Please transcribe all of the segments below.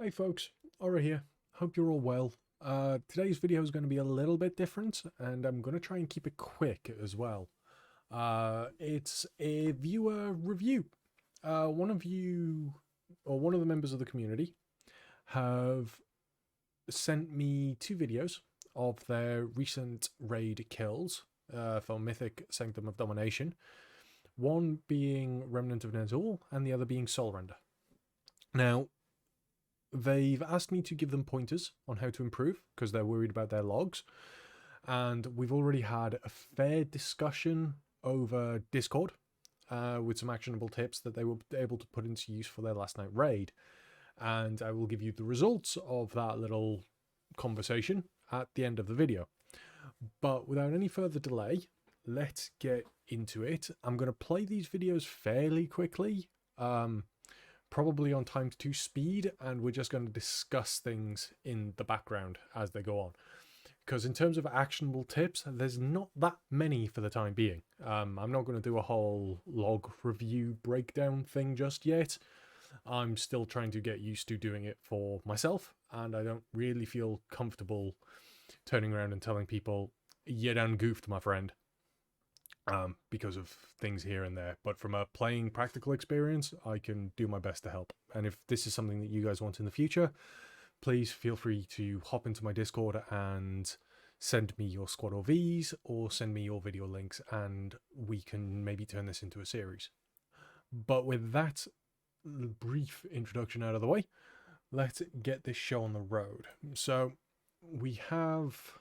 Hey folks, Ora here. Hope you're all well. Today's video is going to be a little bit different, and I'm going to try and keep it quick as well. It's a viewer review. One of you, or one of the members of the community, have sent me two videos of their recent raid kills for Mythic Sanctum of Domination. One being Remnant of ner'zhul, and the other being Soulrender. Now, they've asked me to give them pointers on how to improve because they're worried about their logs. And we've already had a fair discussion over Discord with some actionable tips that they were able to put into use for their last night raid. And I will give you the results of that little conversation at the end of the video. But without any further delay, let's get into it. I'm going to play these videos fairly quickly. Probably on times 2 speed, and we're just going to discuss things in the background as they go on. Because in terms of actionable tips, there's not that many for the time being. I'm not going to do a whole log review breakdown thing just yet. I'm still trying to get used to doing it for myself, and I don't really feel comfortable turning around and telling people, "You done goofed, my friend," because of things here and there. But from a playing practical experience, I can do my best to help. And if this is something that you guys want in the future, please feel free to hop into my Discord and send me your squad OVs or send me your video links, and we can maybe turn this into a series. But with that brief introduction out of the way, let's get this show on the road. So we have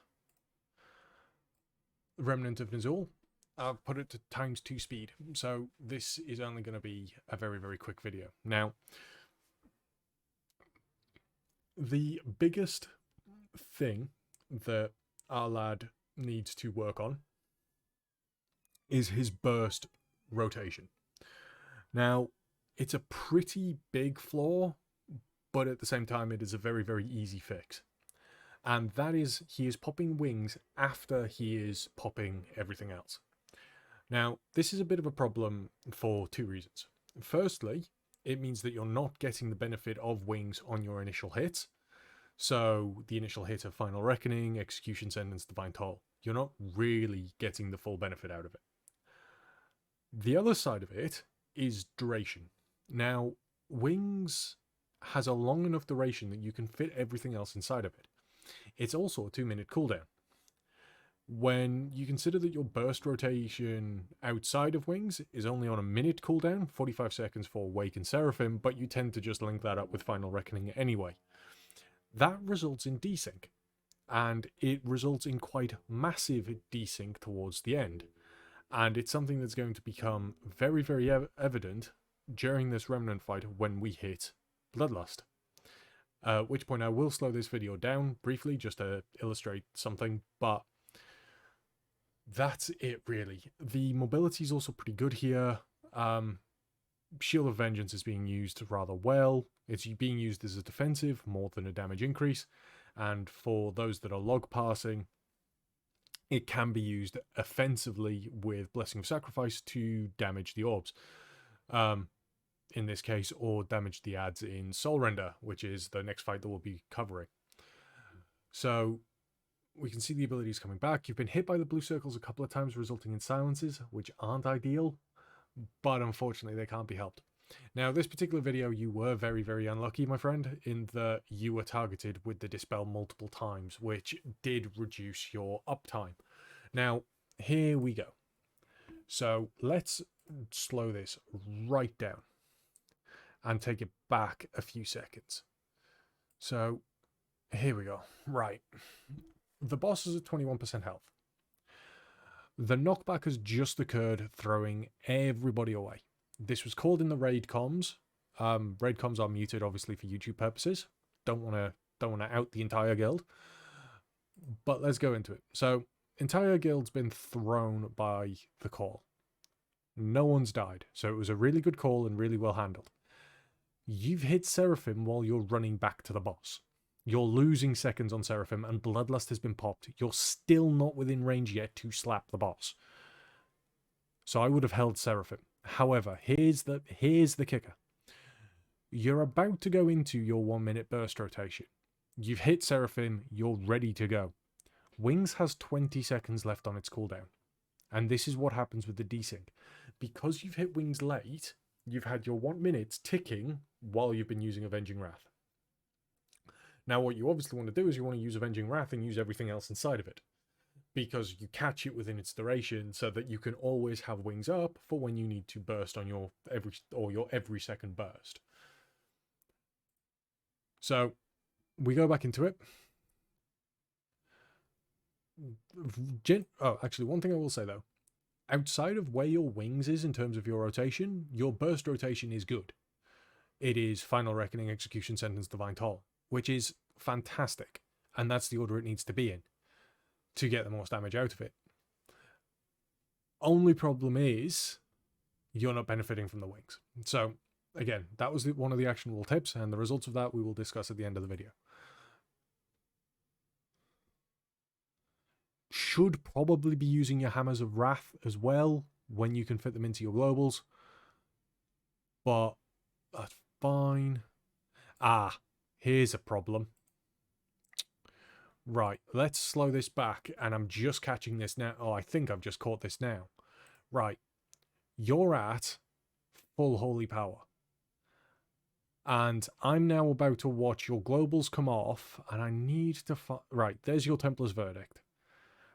Remnant of ner'zhul. I've put it to times 2 speed, so this is only going to be a very, very quick video. Now, the biggest thing that our lad needs to work on is his burst rotation. Now, it's a pretty big flaw, but at the same time, it is a very, very easy fix. And that is, he is popping wings after he is popping everything else. Now, this is a bit of a problem for 2 reasons. Firstly, it means that you're not getting the benefit of wings on your initial hits. So the initial hit of Final Reckoning, Execution Sentence, Divine Toll. You're not really getting the full benefit out of it. The other side of it is duration. Now, wings has a long enough duration that you can fit everything else inside of it. It's also a 2-minute cooldown. When you consider that your burst rotation outside of wings is only on a minute cooldown, 45 seconds for Wake and Seraphim, but you tend to just link that up with Final Reckoning anyway, that results in desync, and it results in quite massive desync towards the end. And it's something that's going to become very, very evident during this Remnant fight when we hit Bloodlust. At which point I will slow this video down briefly just to illustrate something, but that's it really. The mobility is also pretty good here. Shield of Vengeance is being used rather well. It's being used as a defensive more than a damage increase. And for those that are log passing, it can be used offensively with Blessing of Sacrifice to damage the orbs. In this case, or damage the ads in Soulrender, which is the next fight that we'll be covering. So we can see the abilities coming back. You've been hit by the blue circles a couple of times, resulting in silences, which aren't ideal, but unfortunately they can't be helped. Now, this particular video, you were very, very unlucky, my friend, in that you were targeted with the Dispel multiple times, which did reduce your uptime. Now, here we go. So let's slow this right down and take it back a few seconds. So here we go. Right. The boss is at 21% health. The knockback has just occurred, throwing everybody away. This was called in the raid comms. Raid comms are muted, obviously, for YouTube purposes. Don't want to out the entire guild. But let's go into it. So, entire guild's been thrown by the call. No one's died. So it was a really good call and really well handled. You've hit Seraphim while you're running back to the boss. You're losing seconds on Seraphim, and Bloodlust has been popped. You're still not within range yet to slap the boss. So I would have held Seraphim. However, here's the kicker. you're about to go into your 1 minute burst rotation. You've hit Seraphim, you're ready to go. Wings has 20 seconds left on its cooldown. And this is what happens with the desync. Because you've hit Wings late, you've had your 1 minute ticking while you've been using Avenging Wrath. Now, what you obviously want to do is you want to use Avenging Wrath and use everything else inside of it, because you catch it within its duration, so that you can always have Wings up for when you need to burst on your every second burst. So we go back into it. Actually, one thing I will say though, outside of where your Wings is in terms of your rotation, your burst rotation is good. It is Final Reckoning, Execution, Sentence, Divine Toll, which is fantastic, and that's the order it needs to be in to get the most damage out of it. Only problem is you're not benefiting from the Wings. So again, that was one of the actionable tips, and the results of that we will discuss at the end of the video. Should probably be using your Hammers of Wrath as well when you can fit them into your globals, but that's fine. Here's a problem. Right, let's slow this back, and I'm just catching this now. Oh, I think I've just caught this now. Right, you're at full holy power, and I'm now about to watch your globals come off, and I need to right, there's your Templar's Verdict.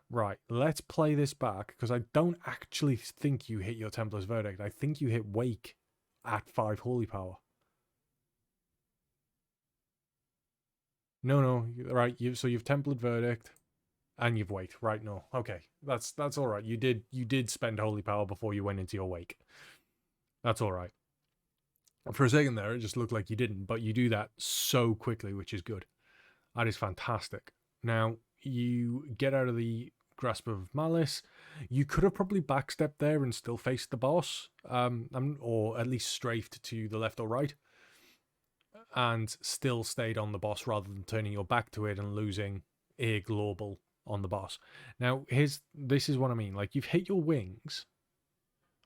Right, let's play this back, because I don't actually think you hit your Templar's Verdict. I think you hit Wake at 5 holy power. No, right, so you've Templared Verdict and you've Waked. Right, no. Okay, that's all right. You did spend holy power before you went into your Wake. That's all right. For a second there, it just looked like you didn't, but you do that so quickly, which is good. That is fantastic. Now, you get out of the Grasp of Malice. You could have probably backstepped there and still faced the boss, or at least strafed to the left or right, and still stayed on the boss rather than turning your back to it and losing a global on the boss. Now, this is what I mean. Like, you've hit your Wings,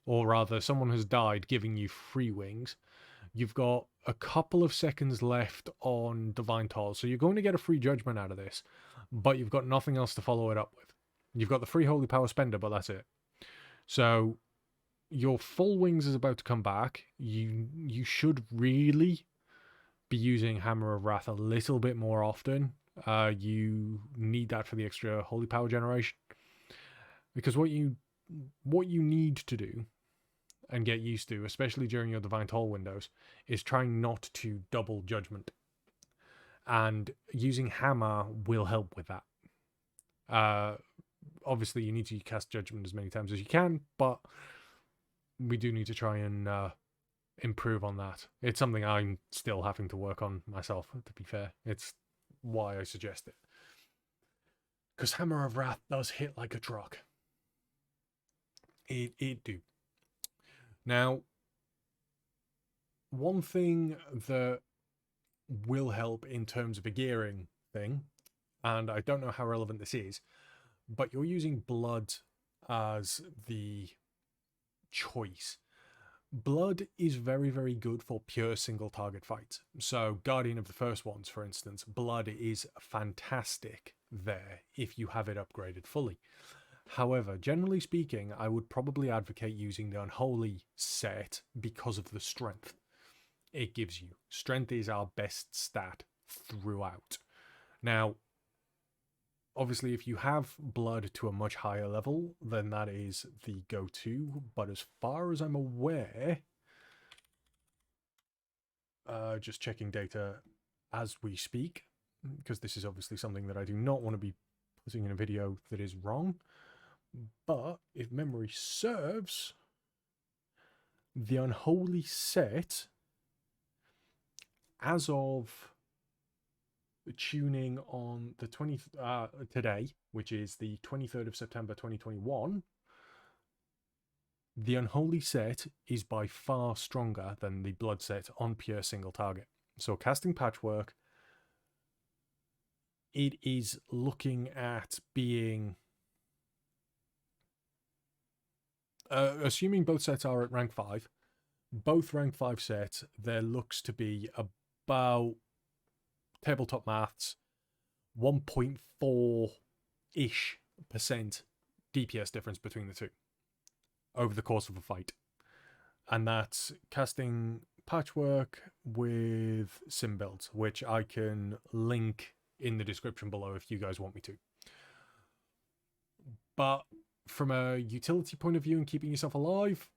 or rather, someone has died giving you free Wings. You've got a couple of seconds left on Divine Toll, so you're going to get a free Judgment out of this, but you've got nothing else to follow it up with. You've got the free Holy Power Spender, but that's it. So your full Wings is about to come back. You should really be using Hammer of Wrath a little bit more often. You need that for the extra Holy Power generation, because what you need to do and get used to, especially during your Divine Toll windows, is trying not to double Judgment, and using Hammer will help with that. Obviously, you need to cast Judgment as many times as you can, but we do need to try and improve on that. It's something I'm still having to work on myself, to be fair. It's why I suggest it, because Hammer of Wrath does hit like a truck. It do. Now, one thing that will help in terms of a gearing thing, and I don't know how relevant this is, but you're using Blood as the choice. Blood is very, very good for pure single target fights. So Guardian of the First Ones, for instance, Blood is fantastic there if you have it upgraded fully. However, generally speaking, I would probably advocate using the Unholy set because of the strength it gives you. Strength is our best stat throughout. Now, obviously, if you have Blood to a much higher level, then that is the go-to. But as far as I'm aware, just checking data as we speak, because this is obviously something that I do not want to be putting in a video that is wrong. But if memory serves, the Unholy set, as of tuning on the today, which is the 23rd of September 2021, the Unholy set is by far stronger than the Blood set on pure single target. So casting Patchwork, it is looking at being, assuming both sets are at rank 5, both rank 5 sets, there looks to be about, tabletop maths, 1.4-ish % DPS difference between the two over the course of a fight. And that's casting Patchwork with sim builds, which I can link in the description below if you guys want me to. But from a utility point of view and keeping yourself alive,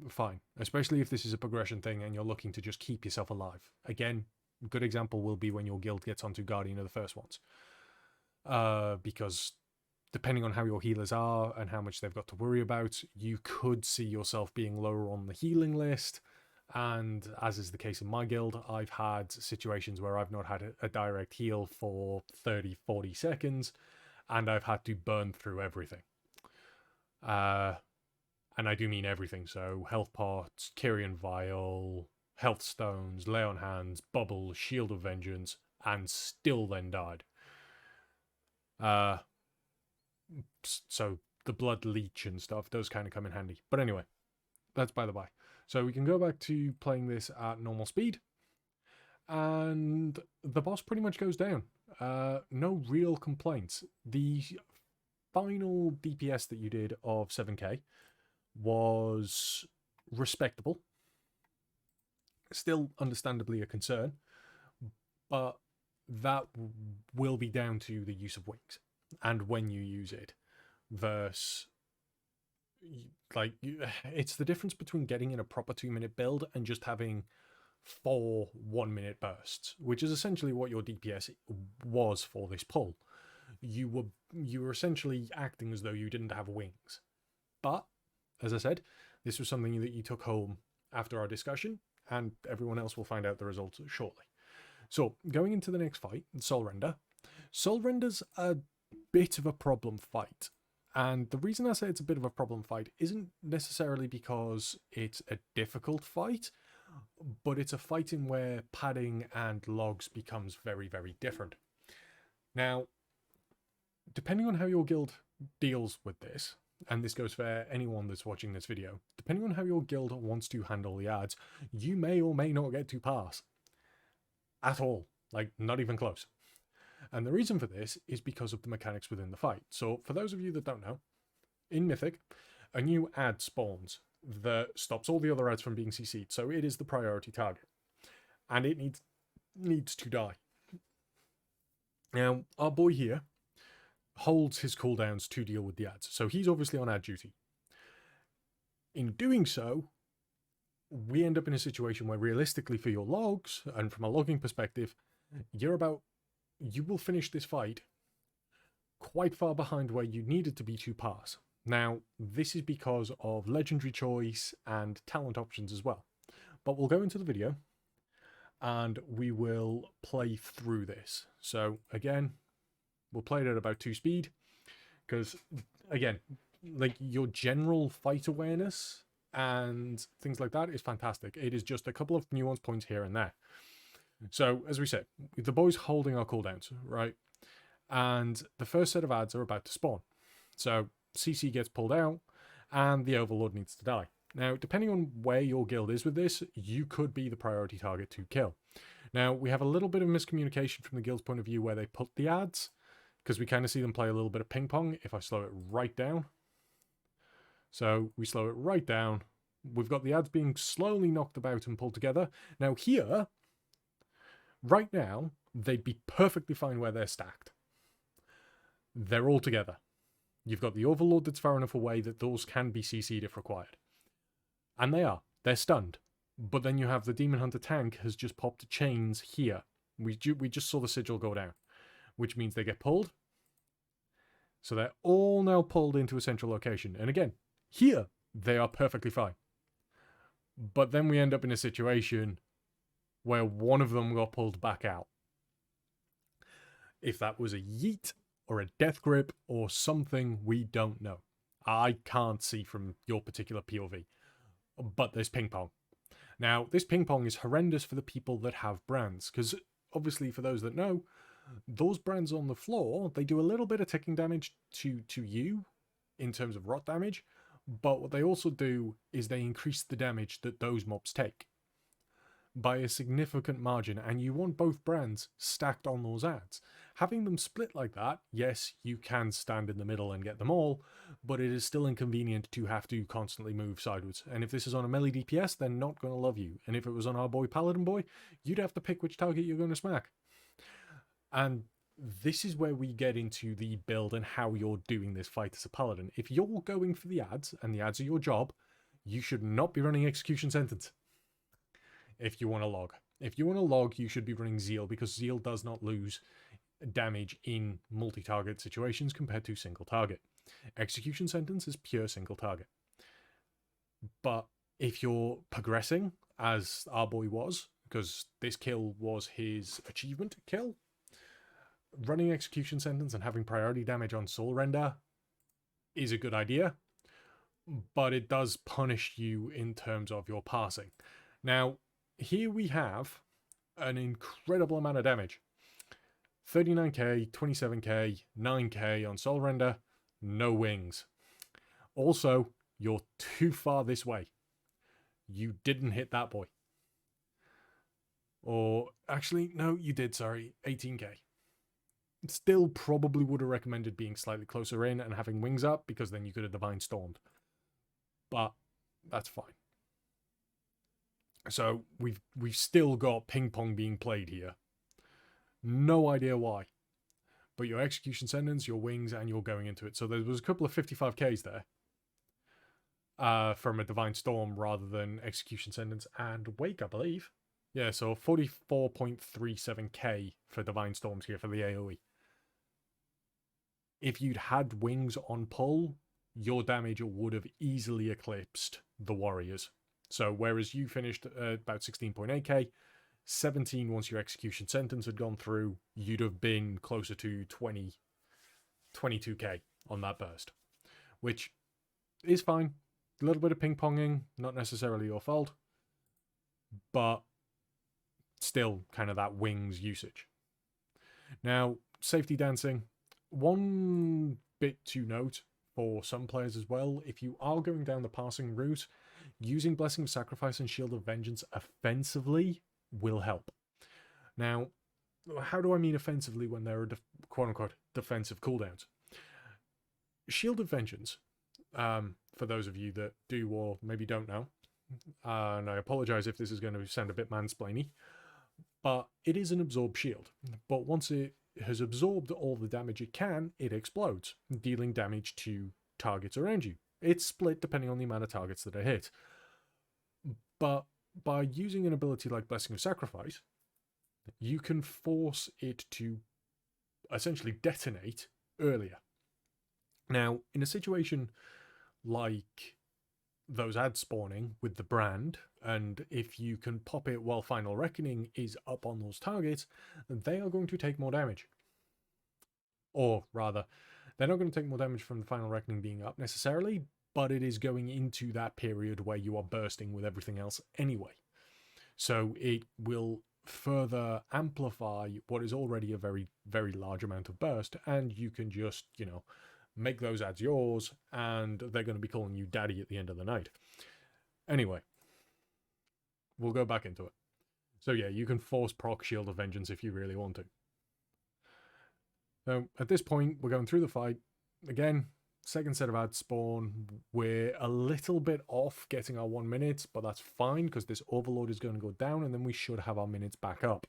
fine. Especially if this is a progression thing and you're looking to just keep yourself alive. Again, a good example will be when your guild gets onto Guardian of the First Ones. Because depending on how your healers are and how much they've got to worry about, you could see yourself being lower on the healing list. And as is the case in my guild, I've had situations where I've not had a direct heal for 30-40 seconds, and I've had to burn through everything. And I do mean everything, so health pots, Kyrian Vial, health stones, lay on hands, bubble, shield of vengeance, and still then died. So the blood leech and stuff does kind of come in handy. But anyway, that's by the by. So we can go back to playing this at normal speed, and the boss pretty much goes down. No real complaints. The final DPS that you did of 7k was respectable. Still understandably a concern, but that will be down to the use of wings and when you use it versus, like, it's the difference between getting in a proper 2-minute build and just having 4 1-minute bursts, which is essentially what your DPS was for this pull. You were essentially acting as though you didn't have wings. But as I said, this was something that you took home after our discussion, and everyone else will find out the results shortly. So, going into the next fight, Soulrender. Soulrender's a bit of a problem fight. And the reason I say it's a bit of a problem fight isn't necessarily because it's a difficult fight, but it's a fight in where padding and logs becomes very, very different. Now, depending on how your guild deals with this, and this goes for anyone that's watching this video, depending on how your guild wants to handle the ads, you may or may not get to pass. At all. Like, not even close. And the reason for this is because of the mechanics within the fight. So, for those of you that don't know, in Mythic, a new ad spawns that stops all the other ads from being CC'd, so it is the priority target. And it needs to die. Now, our boy here holds his cooldowns to deal with the ads, so he's obviously on ad duty. In doing so, we end up in a situation where realistically for your logs, and from a logging perspective, you will finish this fight quite far behind where you needed to be to pass. Now, this is because of legendary choice and talent options as well. But we'll go into the video and we will play through this. So again, we'll play it at about 2 speed because, again, like, your general fight awareness and things like that is fantastic. It is just a couple of nuance points here and there. So, as we said, the boy's holding our cooldowns, right? And the first set of ads are about to spawn. So, CC gets pulled out, and the Overlord needs to die. Now, depending on where your guild is with this, you could be the priority target to kill. Now, we have a little bit of miscommunication from the guild's point of view where they put the ads, because we kind of see them play a little bit of ping pong if I slow it right down. So, we slow it right down. We've got the ads being slowly knocked about and pulled together. Now, here, right now, they'd be perfectly fine where they're stacked. They're all together. You've got the Overlord that's far enough away that those can be CC'd if required. And they are. They're stunned. But then you have the Demon Hunter tank has just popped chains here. We just saw the sigil go down, which means they get pulled. So they're all now pulled into a central location. And again, here, they are perfectly fine. But then we end up in a situation where one of them got pulled back out. If that was a yeet or a death grip or something, we don't know. I can't see from your particular POV. But there's ping pong. Now, this ping pong is horrendous for the people that have brands, because obviously for those that know, those brands on the floor, they do a little bit of ticking damage to you in terms of rot damage, But what they also do is they increase the damage that those mobs take by a significant margin, and you want both brands stacked on those ads. Having them split like that, yes, you can stand in the middle and get them all, but it is still inconvenient to have to constantly move sideways. And if this is on a melee DPS, they're not going to love you. And if it was on our boy Paladin boy, you'd have to pick which target you're going to smack. And this is where we get into the build and how you're doing this fight as a Paladin. If you're going for the ads, and the ads are your job, you should not be running Execution Sentence. If you want to log. If you want to log, you should be running Zeal, because Zeal does not lose damage in multi-target situations compared to single target. Execution Sentence is pure single target. But if you're progressing, as our boy was, because this kill was his achievement kill, running Execution Sentence and having priority damage on Soulrender is a good idea, but it does punish you in terms of your passing. Now, here we have an incredible amount of damage. 39k, 27k, 9k on Soulrender, no wings. Also, you're too far this way. You didn't hit that boy. Or, actually, no, you did, sorry, 18k. Still probably would have recommended being slightly closer in and having wings up, because then you could have Divine Stormed. But that's fine. So we've still got Pingpong being played here. No idea why. But your Execution Sentence, your wings, and you're going into it. So there was a couple of 55ks there. From a Divine Storm rather than Execution Sentence and Wake, I believe. Yeah, so 44.37k for Divine Storms here for the AoE. If you'd had wings on pull, your damage would have easily eclipsed the Warriors. So whereas you finished about 16.8k, 17 once your Execution Sentence had gone through, you'd have been closer to 22k on that burst, which is fine. A little bit of ping-ponging, not necessarily your fault, but still kind of that wings usage. Now, safety dancing, one bit to note for some players as well, if you are going down the passing route, using Blessing of Sacrifice and Shield of Vengeance offensively will help. Now, how do I mean offensively when there are quote-unquote defensive cooldowns? Shield of Vengeance, for those of you that do or maybe don't know, and I apologize if this is going to sound a bit mansplainy, but it is an absorb shield. But once it has absorbed all the damage it can, it explodes, dealing damage to targets around you. It's split depending on the amount of targets that are hit. But by using an ability like Blessing of Sacrifice, you can force it to essentially detonate earlier. Now, in a situation like those ads spawning with the brand, and if you can pop it while Final Reckoning is up on those targets, they are going to take more damage. Or rather, they're not going to take more damage from the Final Reckoning being up necessarily, but it is going into that period where you are bursting with everything else anyway. So it will further amplify what is already a very, very large amount of burst, and you can just, make those ads yours, and they're going to be calling you daddy at the end of the night. Anyway, we'll go back into it. So yeah, you can force proc Shield of Vengeance if you really want to. So at this point, we're going through the fight. Again, second set of ads spawn. We're a little bit off getting our 1 minute, but that's fine because this Overlord is going to go down and then we should have our minutes back up.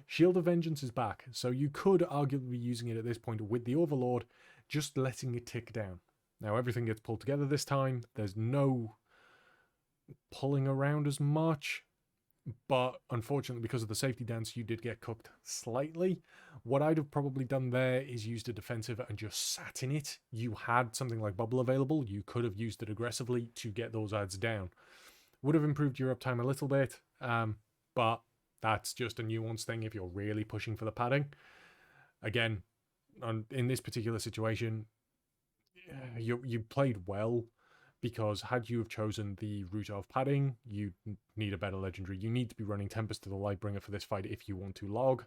Shield of Vengeance is back, so you could arguably be using it at this point with the Overlord, just letting it tick down. Now everything gets pulled together this time. There's no pulling around as much, but unfortunately because of the safety dance you did get cooked slightly. What I'd have probably done there is used a defensive and just sat in it. You had something like bubble available, you could have used it aggressively to get those ads down. Would have improved your uptime a little bit, but that's just a nuance thing if you're really pushing for the padding. Again, in this particular situation, you played well, because had you have chosen the route of padding, you need a better legendary. You need to be running Tempest to the Lightbringer for this fight if you want to log,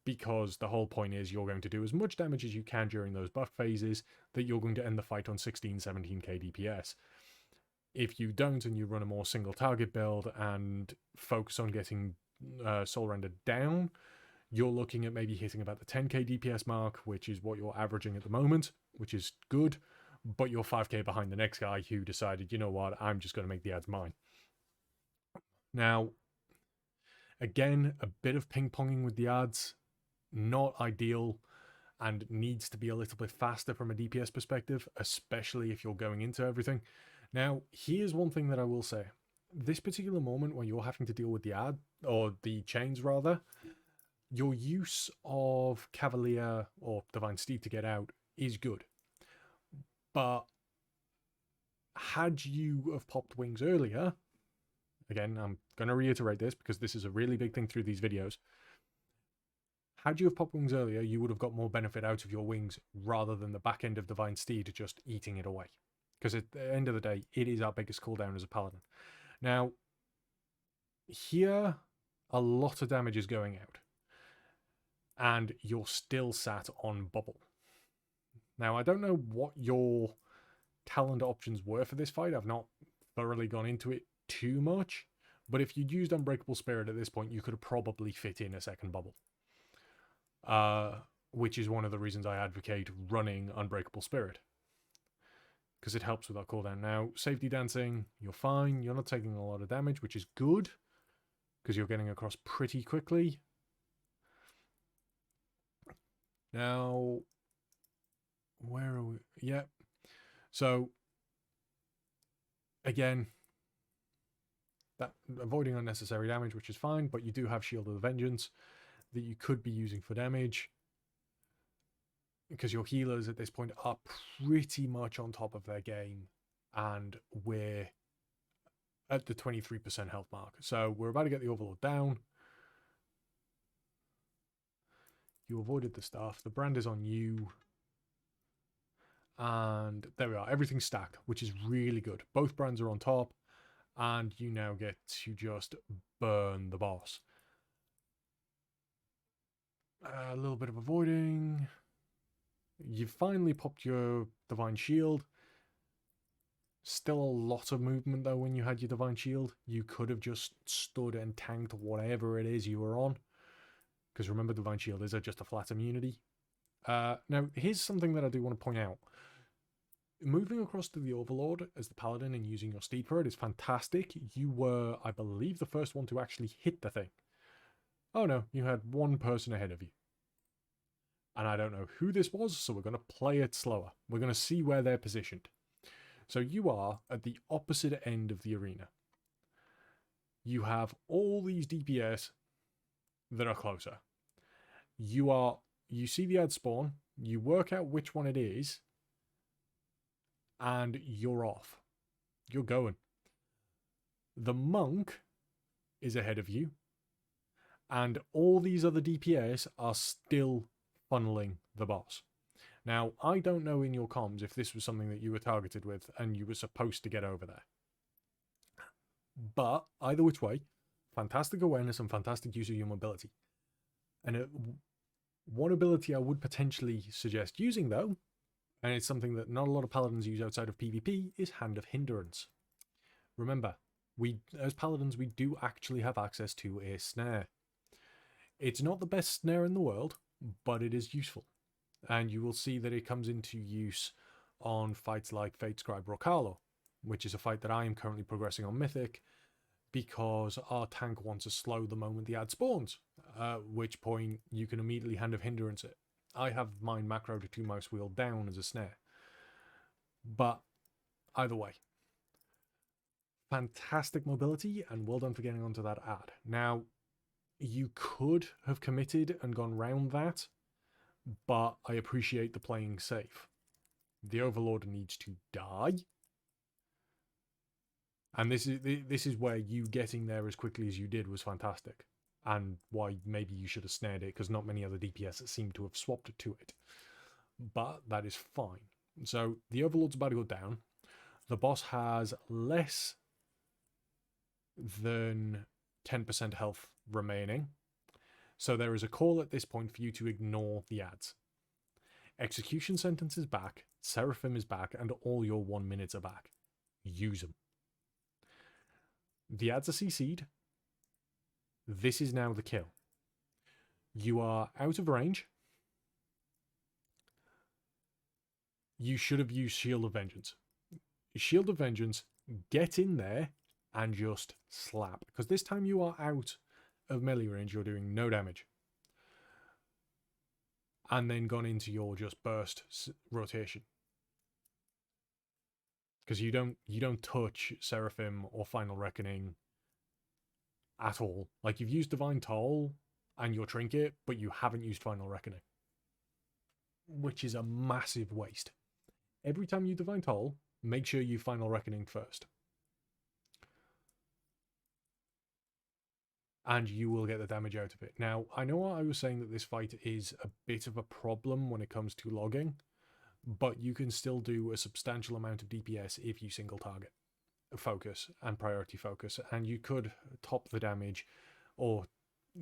because the whole point is you're going to do as much damage as you can during those buff phases, that you're going to end the fight on 16-17k DPS. If you don't and you run a more single target build and focus on getting Soulrender down, you're looking at maybe hitting about the 10k DPS mark, which is what you're averaging at the moment, which is good, but you're 5k behind the next guy who decided, you know what, I'm just going to make the ads mine. Now, again, a bit of ping-ponging with the ads, not ideal, and needs to be a little bit faster from a DPS perspective, especially if you're going into everything. Now, here's one thing that I will say. This particular moment when you're having to deal with the ad, or the chains rather, your use of Cavalier or Divine Steed to get out is good. But had you have popped wings earlier, again, I'm going to reiterate this because this is a really big thing through these videos. Had you have popped wings earlier, you would have got more benefit out of your wings rather than the back end of Divine Steed just eating it away. Because at the end of the day, it is our biggest cooldown as a paladin. Now, here, a lot of damage is going out. And you're still sat on bubble. Now, I don't know what your talent options were for this fight. I've not thoroughly gone into it too much. But if you'd used Unbreakable Spirit at this point, you could have probably fit in a second bubble. Which is one of the reasons I advocate running Unbreakable Spirit. Because it helps with our cooldown. Now, safety dancing, you're fine. You're not taking a lot of damage, which is good. Because you're getting across pretty quickly. Now, where are we? Yep. So, again, that avoiding unnecessary damage, which is fine, but you do have Shield of the Vengeance that you could be using for damage. Because your healers at this point are pretty much on top of their game, and we're at the 23% health mark. So we're about to get the Overlord down. You avoided the stuff. The brand is on you. And there we are. Everything's stacked, which is really good. Both brands are on top, and you now get to just burn the boss. A little bit of avoiding. You've finally popped your Divine Shield. Still a lot of movement though when you had your Divine Shield. You could have just stood and tanked whatever it is you were on. Because remember, Divine Shield is just a flat immunity. Now, here's something that I do want to point out. Moving across to the Overlord as the Paladin and using your Steed for it is fantastic. You were, I believe, the first one to actually hit the thing. Oh no, you had one person ahead of you. And I don't know who this was, so we're going to play it slower. We're going to see where they're positioned. So you are at the opposite end of the arena. You have all these DPS that are closer. You see the ad spawn, you work out which one it is, and you're off. You're going. The monk is ahead of you, and all these other DPS are still funneling the boss. Now, I don't know in your comms if this was something that you were targeted with and you were supposed to get over there. But, either which way, fantastic awareness and fantastic use of your mobility. And one ability I would potentially suggest using, though, and it's something that not a lot of paladins use outside of PvP, is Hand of Hindrance. Remember, as paladins, we do actually have access to a snare. It's not the best snare in the world, but it is useful. And you will see that it comes into use on fights like Fate Scribe Rocalo, which is a fight that I am currently progressing on Mythic, because our tank wants to slow the moment the ad spawns, at which point you can immediately Hand of Hindrance it. I have mine macroed to mouse wheel down as a snare. But either way, fantastic mobility, and well done for getting onto that ad. Now, you could have committed and gone round that, but I appreciate the playing safe. The Overlord needs to die. And this is where you getting there as quickly as you did was fantastic. And why maybe you should have snared it, because not many other DPS seem to have swapped to it. But that is fine. So the Overlord's about to go down. The boss has less than 10% health remaining. So there is a call at this point for you to ignore the ads. Execution Sentence is back, Seraphim is back, and all your 1 minutes are back. Use them. The ads are CC'd. This is now the kill. You are out of range. You should have used Shield of Vengeance. Shield of Vengeance, get in there and just slap. Because this time you are out of melee range, you're doing no damage. And then gone into your just burst rotation. Because you don't touch Seraphim or Final Reckoning at all. Like, you've used Divine Toll and your Trinket, but you haven't used Final Reckoning. Which is a massive waste. Every time you Divine Toll, make sure you Final Reckoning first. And you will get the damage out of it. Now, I know I was saying that this fight is a bit of a problem when it comes to logging, but you can still do a substantial amount of DPS if you single target focus and priority focus, and you could top the damage or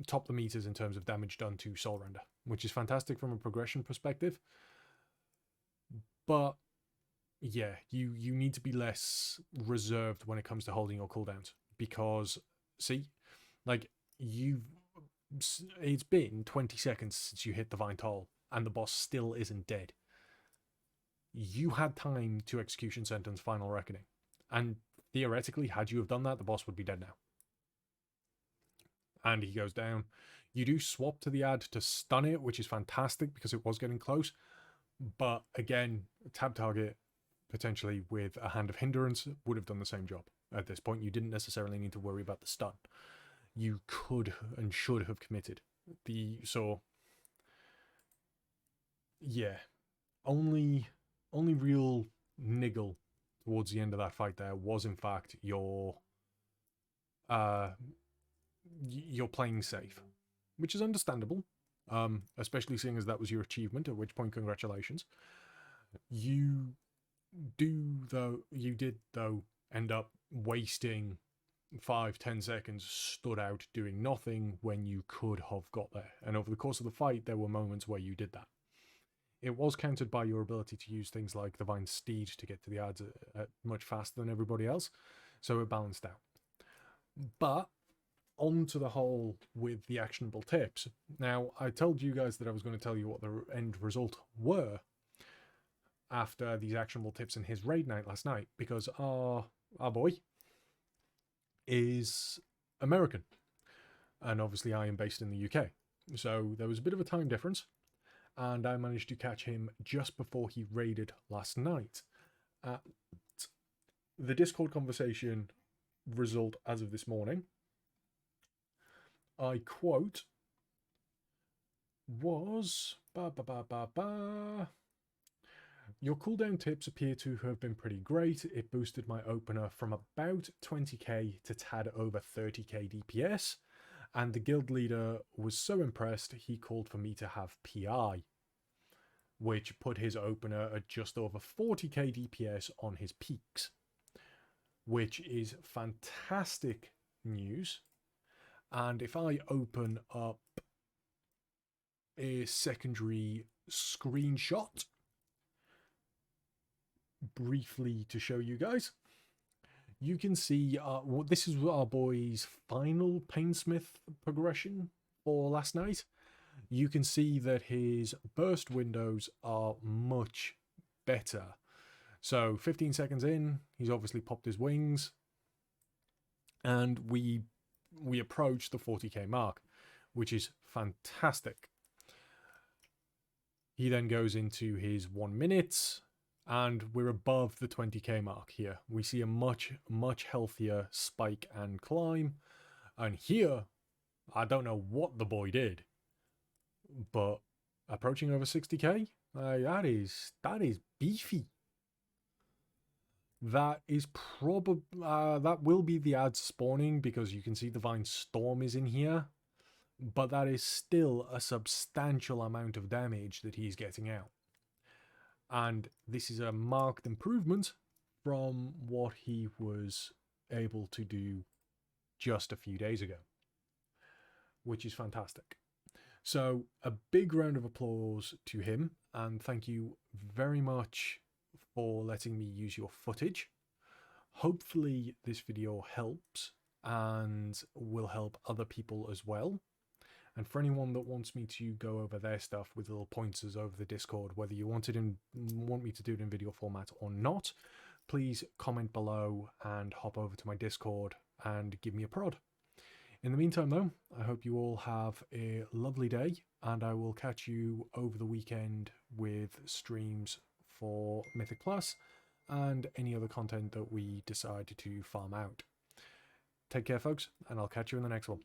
top the meters in terms of damage done to Soulrender, which is fantastic from a progression perspective. But yeah, you need to be less reserved when it comes to holding your cooldowns, because see, like, it's been 20 seconds since you hit Divine Toll and the boss still isn't dead. You had time to Execution Sentence Final Reckoning, and theoretically, had you have done that, the boss would be dead now. And he goes down. You do swap to the ad to stun it, which is fantastic because it was getting close. But again, tab target, potentially with a Hand of Hindrance, would have done the same job. At this point, you didn't necessarily need to worry about the stun. You could and should have committed. So, yeah. Only real niggle towards the end of that fight there was, in fact, you're playing safe, which is understandable, especially seeing as that was your achievement, at which point congratulations. You did though end up wasting 5-10 seconds stood out doing nothing when you could have got there, and over the course of the fight there were moments where you did that. It was countered by your ability to use things like Divine Steed to get to the ads much faster than everybody else, so it balanced out. But on to the whole with the actionable tips. Now, I told you guys that I was going to tell you what the end result were after these actionable tips in his raid night last night, because our boy is American, and obviously I am based in the UK, so there was a bit of a time difference. And I managed to catch him just before he raided last night. The Discord conversation result as of this morning, I quote, was... Your cooldown tips appear to have been pretty great. It boosted my opener from about 20k to tad over 30k DPS. And the guild leader was so impressed, he called for me to have PI, which put his opener at just over 40k DPS on his peaks, which is fantastic news. And if I open up a secondary screenshot briefly to show you guys, you can see this is our boy's final Painsmith progression for last night. You can see that his burst windows are much better. So 15 seconds in, he's obviously popped his wings, and we approach the 40k mark, which is fantastic. He then goes into his 1 minute, and we're above the 20k mark here. We see a much healthier spike and climb. And here, I don't know what the boy did, but approaching over 60k, that is beefy. That is probably that will be the ads spawning, because you can see Divine Storm is in here, but that is still a substantial amount of damage that he's getting out. And this is a marked improvement from what he was able to do just a few days ago, which is fantastic. So a big round of applause to him, and thank you very much for letting me use your footage. Hopefully this video helps and will help other people as well. And for anyone that wants me to go over their stuff with little pointers over the Discord, whether you want me to do it in video format or not, please comment below and hop over to my Discord and give me a prod. In the meantime, though, I hope you all have a lovely day, and I will catch you over the weekend with streams for Mythic Plus and any other content that we decide to farm out. Take care, folks, and I'll catch you in the next one.